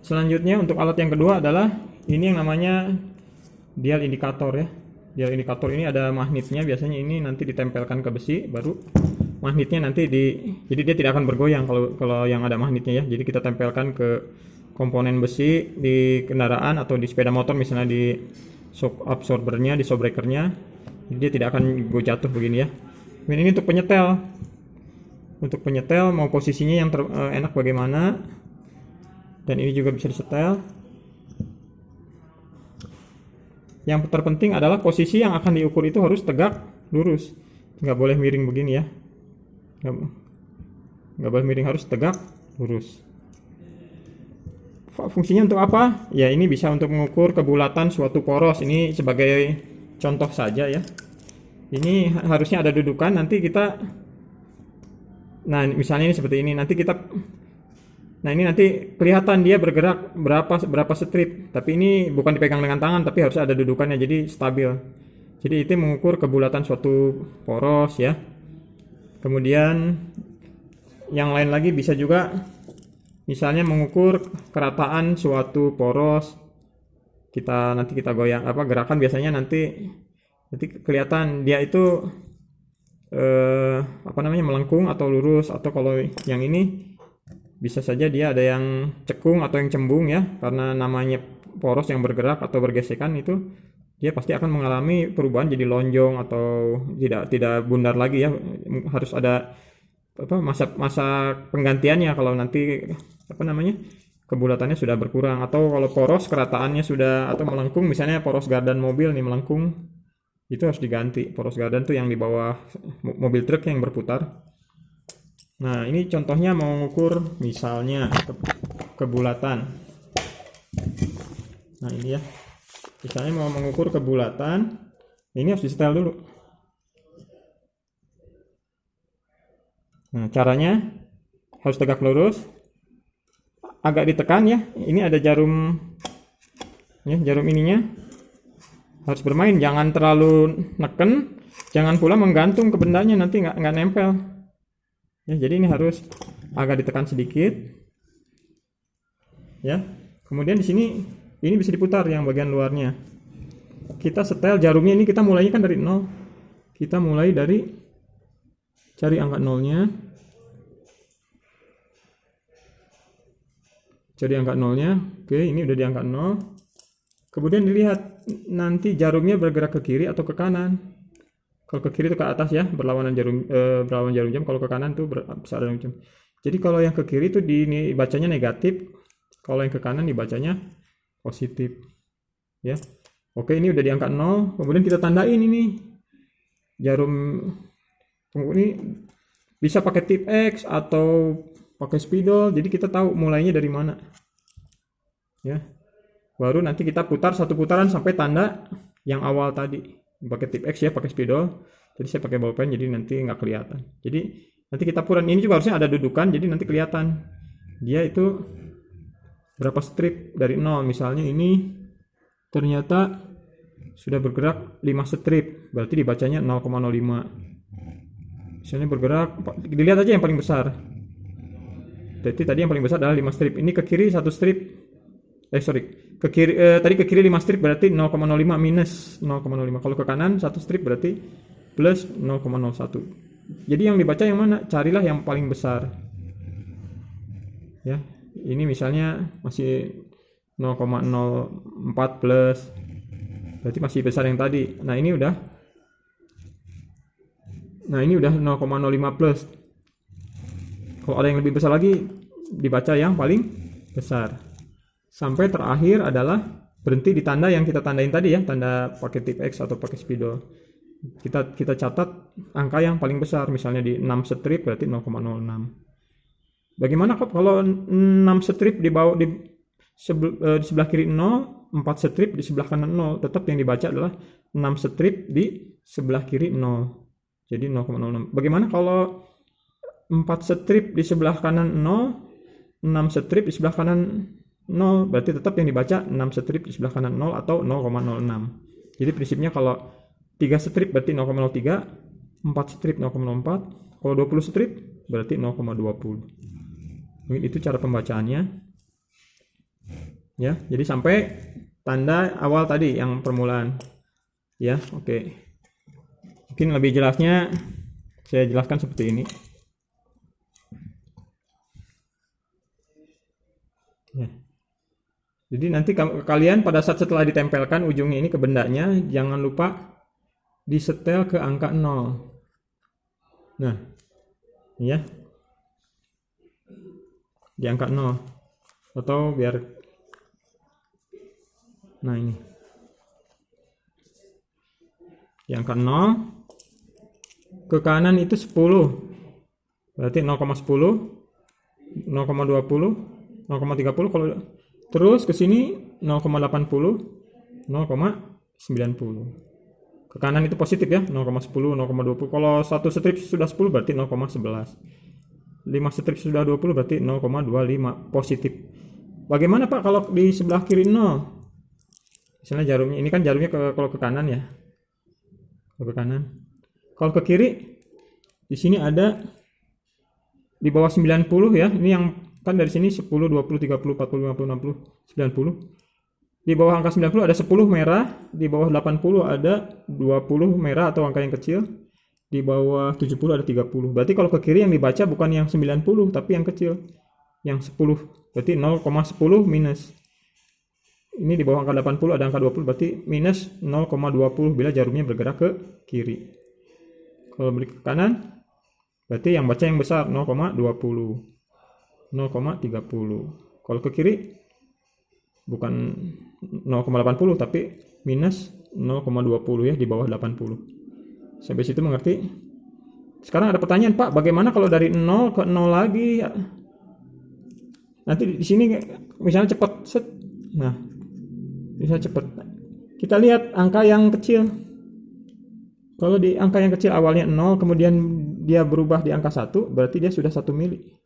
Selanjutnya untuk alat yang kedua adalah ini yang namanya dial indikator ya. Dial indikator ini ada magnetnya, biasanya ini nanti ditempelkan ke besi, baru magnetnya nanti jadi dia tidak akan bergoyang kalau yang ada magnetnya ya. Jadi kita tempelkan ke komponen besi di kendaraan atau di sepeda motor, misalnya di shock absorbernya, di shock breakernya, jadi dia tidak akan jatuh begini ya. Dan ini untuk penyetel. Untuk penyetel mau posisinya yang enak bagaimana, dan ini juga bisa disetel. Yang terpenting adalah posisi yang akan diukur itu harus tegak lurus, nggak boleh miring begini ya, nggak boleh miring, harus tegak lurus. Fungsinya untuk apa? Ya ini bisa untuk mengukur kebulatan suatu poros. Ini sebagai contoh saja ya. Ini harusnya ada dudukan, nanti kita, nah misalnya ini seperti ini, nanti kita, nah ini nanti kelihatan dia bergerak berapa strip, tapi ini bukan dipegang dengan tangan, tapi harus ada dudukannya, jadi stabil. Jadi itu mengukur kebulatan suatu poros ya. Kemudian yang lain lagi bisa juga, misalnya mengukur kerataan suatu poros. Nanti kita goyang gerakan, biasanya nanti kelihatan dia itu melengkung atau lurus, atau kalau yang ini bisa saja dia ada yang cekung atau yang cembung ya, karena namanya poros yang bergerak atau bergesekan itu dia pasti akan mengalami perubahan jadi lonjong atau tidak bundar lagi ya. Harus ada masa penggantiannya kalau nanti kebulatannya sudah berkurang, atau kalau poros kerataannya sudah atau melengkung, misalnya poros gardan mobil nih melengkung, itu harus diganti. Poros gardan tuh yang di bawah mobil truk yang berputar. Nah ini contohnya mau mengukur misalnya kebulatan. Nah ini ya, misalnya mau mengukur kebulatan, ini harus disetel dulu. Nah caranya harus tegak lurus, agak ditekan ya. Ini ada jarum ya, jarum ininya harus bermain, jangan terlalu neken, jangan pula menggantung ke bendanya, nanti nggak nempel ya. Jadi ini harus agak ditekan sedikit ya. Kemudian di sini ini bisa diputar yang bagian luarnya. Kita setel jarumnya, ini kita mulainya kan dari 0. Kita mulai dari cari angka nolnya, cari angka nolnya. Oke, ini udah di angka 0. Kemudian dilihat nanti jarumnya bergerak ke kiri atau ke kanan. Kalau ke kiri itu ke atas ya, berlawanan jarum jam. Kalau ke kanan tuh berlawanan jam. Jadi kalau yang ke kiri itu dibacanya negatif, kalau yang ke kanan dibacanya positif ya. Oke, ini udah di angka 0. Kemudian kita tandain ini jarum ini bisa pakai tip X atau pakai spidol, jadi kita tahu mulainya dari mana ya. Baru nanti kita putar satu putaran sampai tanda yang awal tadi. Pakai tip X ya, pakai spidol. Jadi saya pakai bolpen, jadi nanti nggak kelihatan. Jadi nanti kita putar, ini juga harusnya ada dudukan, jadi nanti kelihatan dia itu berapa strip dari 0. Misalnya ini ternyata sudah bergerak 5 strip, berarti dibacanya 0,05. Misalnya bergerak, dilihat aja yang paling besar. Jadi tadi yang paling besar adalah 5 strip. Ini ke kiri 1 strip. Ke kiri tadi ke kiri 5 strip berarti 0,05 minus 0,05. Kalau ke kanan 1 strip berarti plus 0,01. Jadi yang dibaca yang mana? Carilah yang paling besar. Ya. Ini misalnya masih 0,04 plus. Berarti masih besar yang tadi. Nah, ini udah 0,05 plus. Kalau ada yang lebih besar lagi dibaca yang paling besar. Sampai terakhir adalah berhenti di tanda yang kita tandain tadi ya, tanda pakai tip X atau pakai spidol. Kita catat angka yang paling besar, misalnya di 6 strip berarti 0,06. Bagaimana kalau 6 strip di bawah di sebelah kiri 0, 4 strip di sebelah kanan 0, tetap yang dibaca adalah 6 strip di sebelah kiri 0. Jadi 0,06. Bagaimana kalau 4 strip di sebelah kanan 0, 6 strip di sebelah kanan 0, berarti tetap yang dibaca 6 strip di sebelah kanan 0 atau 0,06. Jadi prinsipnya kalau 3 strip berarti 0,03, 4 strip 0,04, kalau 20 strip berarti 0,20. Mungkin itu cara pembacaannya. Ya, jadi sampai tanda awal tadi yang permulaan. Ya, oke. Mungkin lebih jelasnya saya jelaskan seperti ini. Ya. Jadi nanti kalian pada saat setelah ditempelkan ujungnya ini ke bendanya, jangan lupa disetel ke angka 0. Nah, ya, di angka 0. Atau biar, nah ini, di angka 0, ke kanan itu 10. Berarti 0,10, 0,20, 0,30, kalau terus ke sini 0,80, 0,90. Ke kanan itu positif ya, 0,10, 0,20. Kalau satu strip sudah 10 berarti 0,11. 5 strip sudah 20 berarti 0,25 positif. Bagaimana Pak kalau di sebelah kiri 0? Misalnya jarumnya, ini kan jarumnya kalau ke kanan ya. Kalau ke kanan. Kalau ke kiri, di sini ada di bawah 90 ya. Ini yang kan dari sini 10, 20, 30, 40, 50, 60, 90. Di bawah angka 90 ada 10 merah, di bawah 80 ada 20 merah atau angka yang kecil, di bawah 70 ada 30. Berarti kalau ke kiri yang dibaca bukan yang 90 tapi yang kecil, yang 10. Berarti 0,10 minus. Ini di bawah angka 80 ada angka 20, berarti minus 0,20 bila jarumnya bergerak ke kiri. Kalau balik ke kanan, berarti yang baca yang besar 0,20, 0,30. Kalau ke kiri bukan 0,80 tapi minus 0,20 ya, di bawah 80. Sampai situ mengerti? Sekarang ada pertanyaan, Pak, bagaimana kalau dari 0 ke 0 lagi? Nanti di sini misalnya cepat set. Nah, bisa cepat. Kita lihat angka yang kecil. Kalau di angka yang kecil awalnya 0, kemudian dia berubah di angka 1, berarti dia sudah 1 mili.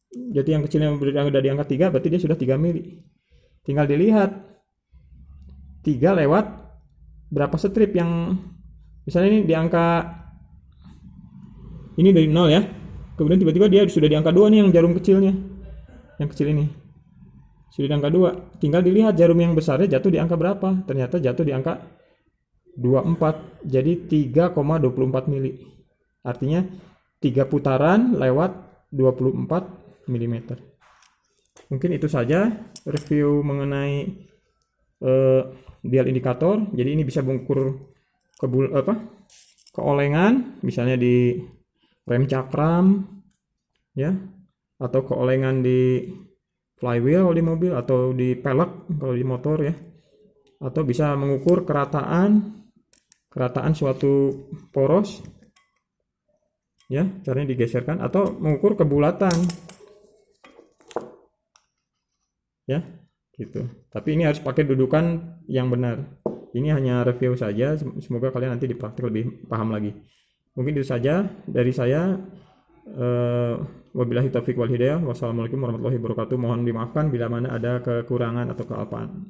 Jadi yang kecilnya berada di angka 3, berarti dia sudah 3 mili. Tinggal dilihat 3 lewat berapa strip yang, misalnya ini di angka, ini dari 0 ya. Kemudian tiba-tiba dia sudah di angka 2 nih yang jarum kecilnya. Yang kecil ini. Sudah di angka 2. Tinggal dilihat jarum yang besarnya jatuh di angka berapa. Ternyata jatuh di angka 24. Jadi 3,24 mili. Artinya 3 putaran lewat 24 mm. Mungkin itu saja review mengenai dial indikator. Jadi ini bisa mengukur keolengan, misalnya di rem cakram ya, atau keolengan di flywheel kalau di mobil, atau di pelek kalau di motor ya, atau bisa mengukur kerataan suatu poros ya, caranya digeserkan, atau mengukur kebulatan ya gitu. Tapi ini harus pakai dudukan yang benar. Ini hanya review saja, semoga kalian nanti di praktik lebih paham lagi. Mungkin itu saja dari saya. Wabillahi taufiq wal hidayah. Wassalamualaikum warahmatullahi wabarakatuh. Mohon dimaafkan bila mana ada kekurangan atau kealpaan.